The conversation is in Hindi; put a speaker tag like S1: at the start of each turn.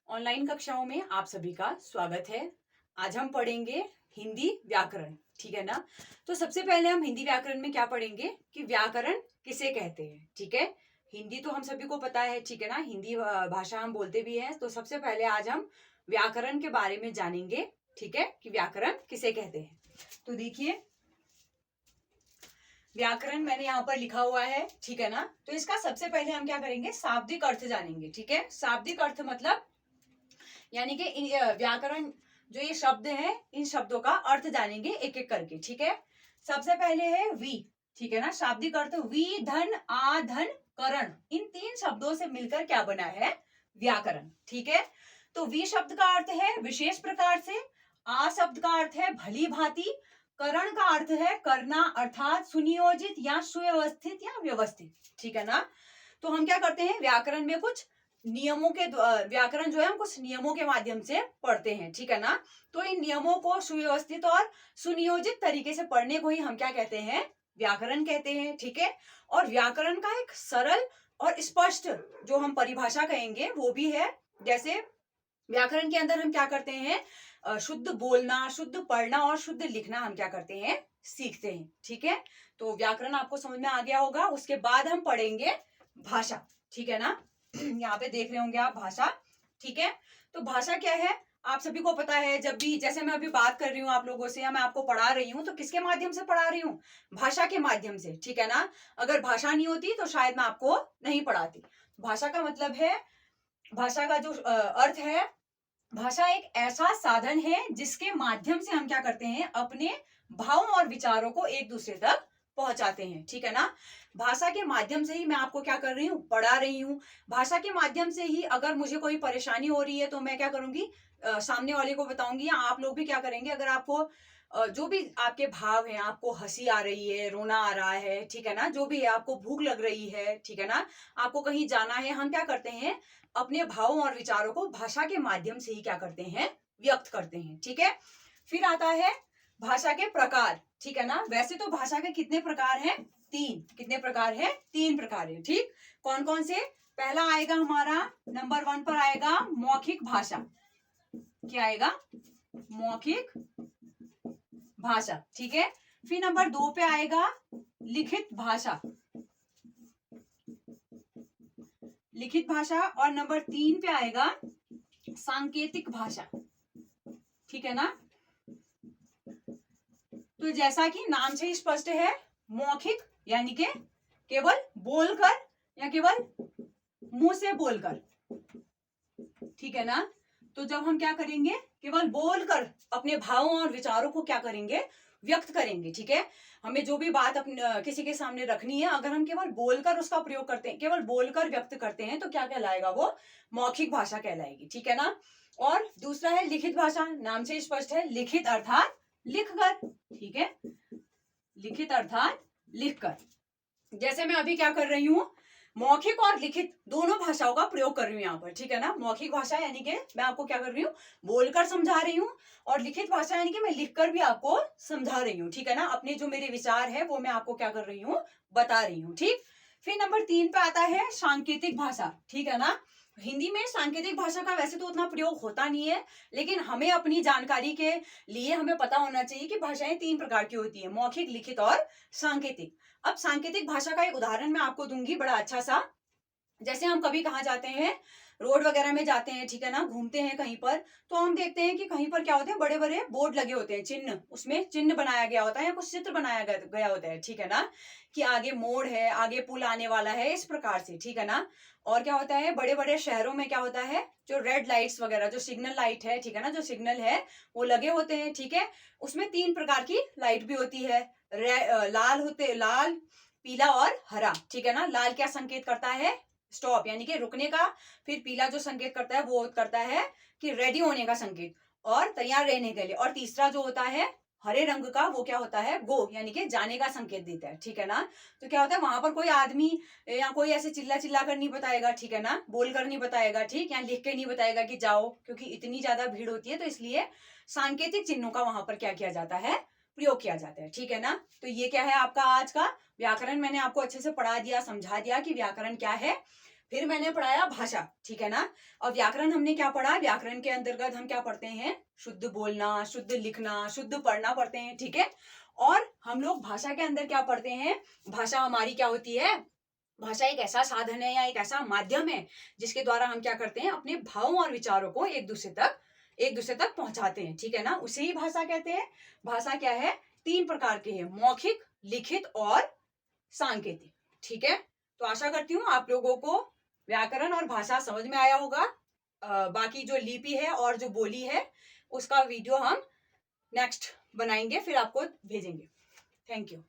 S1: ऑनलाइन कक्षाओं में आप सभी का स्वागत है। आज हम पढ़ेंगे हिंदी व्याकरण, ठीक है ना। तो सबसे पहले हम हिंदी व्याकरण में क्या पढ़ेंगे कि व्याकरण किसे कहते हैं, ठीक है। हिंदी तो हम सभी को पता है, ठीक है ना, हिंदी भाषा हम बोलते भी हैं। तो सबसे पहले आज हम व्याकरण के बारे में जानेंगे, ठीक है, कि व्याकरण किसे कहते हैं। तो देखिए, व्याकरण मैंने यहाँ पर लिखा हुआ है, ठीक है ना। तो इसका सबसे पहले हम क्या करेंगे, शाब्दिक अर्थ जानेंगे, ठीक है। शाब्दिक अर्थ मतलब यानी कि व्याकरण जो ये शब्द हैं, इन शब्दों का अर्थ जानेंगे एक एक करके, ठीक है। सबसे पहले है वी, ठीक है ना। शाब्दिक अर्थ वी धन आ धन करण, इन तीन शब्दों से मिलकर क्या बना है, व्याकरण, ठीक है। तो वी शब्द का अर्थ है विशेष प्रकार से, आ शब्द का अर्थ है भली भांति, करण का अर्थ है करना अर्थात सुनियोजित या सुव्यवस्थित या व्यवस्थित, ठीक है ना। तो हम क्या करते हैं, व्याकरण में कुछ नियमों के व्याकरण जो है हम कुछ नियमों के माध्यम से पढ़ते हैं, ठीक है ना। तो इन नियमों को सुव्यवस्थित और सुनियोजित तरीके से पढ़ने को ही हम क्या कहते हैं, व्याकरण कहते हैं, ठीक है। और व्याकरण का एक सरल और स्पष्ट जो हम परिभाषा कहेंगे वो भी है। जैसे व्याकरण के अंदर हम क्या करते हैं, शुद्ध बोलना, शुद्ध पढ़ना और शुद्ध लिखना हम क्या करते हैं, सीखते हैं, ठीक है। तो व्याकरण आपको समझ में आ गया होगा। उसके बाद हम पढ़ेंगे भाषा, ठीक है ना। यहाँ पे देख रहे होंगे आप भाषा, ठीक है। तो भाषा क्या है, आप सभी को पता है। जब भी जैसे मैं अभी बात कर रही हूँ आप लोगों से या मैं आपको पढ़ा रही हूँ, तो किसके माध्यम से पढ़ा रही हूँ, भाषा के माध्यम से, ठीक है ना। अगर भाषा नहीं होती तो शायद मैं आपको नहीं पढ़ाती। भाषा का मतलब है, भाषा का जो अर्थ है, भाषा एक ऐसा साधन है जिसके माध्यम से हम क्या करते हैं, अपने भावों और विचारों को एक दूसरे तक पहुंचाते हैं, ठीक है ना। भाषा के माध्यम से ही मैं आपको क्या कर रही हूँ, पढ़ा रही हूँ। भाषा के माध्यम से ही अगर मुझे कोई परेशानी हो रही है तो मैं क्या करूंगी, सामने वाले को बताऊंगी, या आप लोग भी क्या करेंगे, अगर आपको जो भी आपके भाव हैं, आपको हंसी आ रही है, रोना आ रहा है, ठीक है ना, जो भी है, आपको भूख लग रही है, ठीक है ना, आपको कहीं जाना है, हम क्या करते हैं, अपने भावों और विचारों को भाषा के माध्यम से ही क्या करते हैं, व्यक्त करते हैं, ठीक है। फिर आता है भाषा के प्रकार, ठीक है ना। वैसे तो भाषा के कितने प्रकार हैं, तीन। कितने प्रकार हैं, तीन प्रकार है, ठीक। कौन कौन से, पहला आएगा हमारा नंबर 1 पर आएगा मौखिक भाषा। क्या आएगा, मौखिक भाषा, ठीक है। फिर नंबर 2 पे आएगा लिखित भाषा, लिखित भाषा। और नंबर 3 पे आएगा सांकेतिक भाषा, ठीक है ना। तो जैसा कि नाम से ही स्पष्ट है, मौखिक यानी के केवल बोलकर या केवल मुंह से बोलकर, ठीक है ना। तो जब हम क्या करेंगे, केवल बोलकर अपने भावों और विचारों को क्या करेंगे, व्यक्त करेंगे, ठीक है। हमें जो भी बात अपने किसी के सामने रखनी है, अगर हम केवल बोलकर उसका प्रयोग करते हैं, केवल बोलकर व्यक्त करते हैं, तो क्या कहलाएगा, वो मौखिक भाषा कहलाएगी, ठीक है ना। और दूसरा है लिखित भाषा, नाम से स्पष्ट है, लिखित अर्थात लिखकर, ठीक है, लिखित अर्थात लिखकर। जैसे मैं अभी क्या कर रही हूं, मौखिक और लिखित दोनों भाषाओं का प्रयोग कर रही हूँ यहाँ पर, ठीक है ना। मौखिक भाषा यानी कि मैं आपको क्या कर रही हूँ, बोलकर समझा रही हूँ, और लिखित भाषा यानी कि मैं लिखकर भी आपको समझा रही हूँ, ठीक है ना। अपने जो मेरे विचार है वो मैं आपको क्या कर रही हूँ, बता रही हूँ, ठीक। फिर नंबर 3 पे आता है सांकेतिक भाषा, ठीक है ना। हिंदी में सांकेतिक भाषा का वैसे तो उतना प्रयोग होता नहीं है, लेकिन हमें अपनी जानकारी के लिए हमें पता होना चाहिए कि भाषाएं 3 प्रकार की होती है, मौखिक, लिखित और सांकेतिक। अब सांकेतिक भाषा का एक उदाहरण मैं आपको दूंगी, बड़ा अच्छा सा। जैसे हम कभी कहाँ जाते हैं, रोड वगैरह में जाते हैं, ठीक है ना, घूमते हैं कहीं पर, तो हम देखते हैं कि कहीं पर क्या होते हैं, बड़े बड़े बोर्ड लगे होते हैं, चिन्ह, उसमें चिन्ह बनाया गया होता है या कुछ चित्र बनाया गया होता है, ठीक है ना, कि आगे मोड़ है, आगे पुल आने वाला है, इस प्रकार से, ठीक है ना। और क्या होता है, बड़े बड़े शहरों में क्या होता है, जो रेड लाइट्स वगैरह, जो सिग्नल लाइट है, ठीक है ना, जो सिग्नल है वो लगे होते हैं, ठीक है। उसमें 3 प्रकार की लाइट भी होती है, लाल, पीला और हरा, ठीक है ना। लाल क्या संकेत करता है, स्टॉप यानी कि रुकने का। फिर पीला जो संकेत करता है वो करता है कि रेडी होने का संकेत और तैयार रहने के लिए। और तीसरा जो होता है हरे रंग का, वो क्या होता है, गो यानी कि जाने का संकेत देता है, ठीक है ना। तो क्या होता है, वहां पर कोई आदमी या कोई ऐसे चिल्ला चिल्ला कर नहीं बताएगा, ठीक है ना, बोल कर नहीं बताएगा, ठीक, या लिख के नहीं बताएगा कि जाओ, क्योंकि इतनी ज्यादा भीड़ होती है। तो इसलिए सांकेतिक चिन्हों का वहां पर क्या किया जाता है, प्रयोग किया जाता है, ठीक है ना। तो ये क्या है आपका आज का व्याकरण, मैंने आपको अच्छे से पढ़ा दिया, समझा दिया कि व्याकरण क्या है। फिर मैंने पढ़ाया भाषा, ठीक है ना। और व्याकरण हमने क्या पढ़ा, व्याकरण के अंतर्गत हम क्या पढ़ते हैं, शुद्ध बोलना, शुद्ध लिखना, शुद्ध पढ़ना पढ़ते हैं, ठीक है। और हम लोग भाषा के अंदर क्या पढ़ते हैं, भाषा हमारी क्या होती है, भाषा एक ऐसा साधन है या एक ऐसा माध्यम है जिसके द्वारा हम क्या करते हैं, अपने भावों और विचारों को एक दूसरे तक पहुंचाते हैं, ठीक है ना, उसे ही भाषा कहते हैं। भाषा क्या है, 3 प्रकार की है, मौखिक, लिखित और सांकेतिक, ठीक है। तो आशा करती हूँ आप लोगों को व्याकरण और भाषा समझ में आया होगा। बाकी जो लिपि है और जो बोली है उसका वीडियो हम नेक्स्ट बनाएंगे, फिर आपको भेजेंगे। Thank you.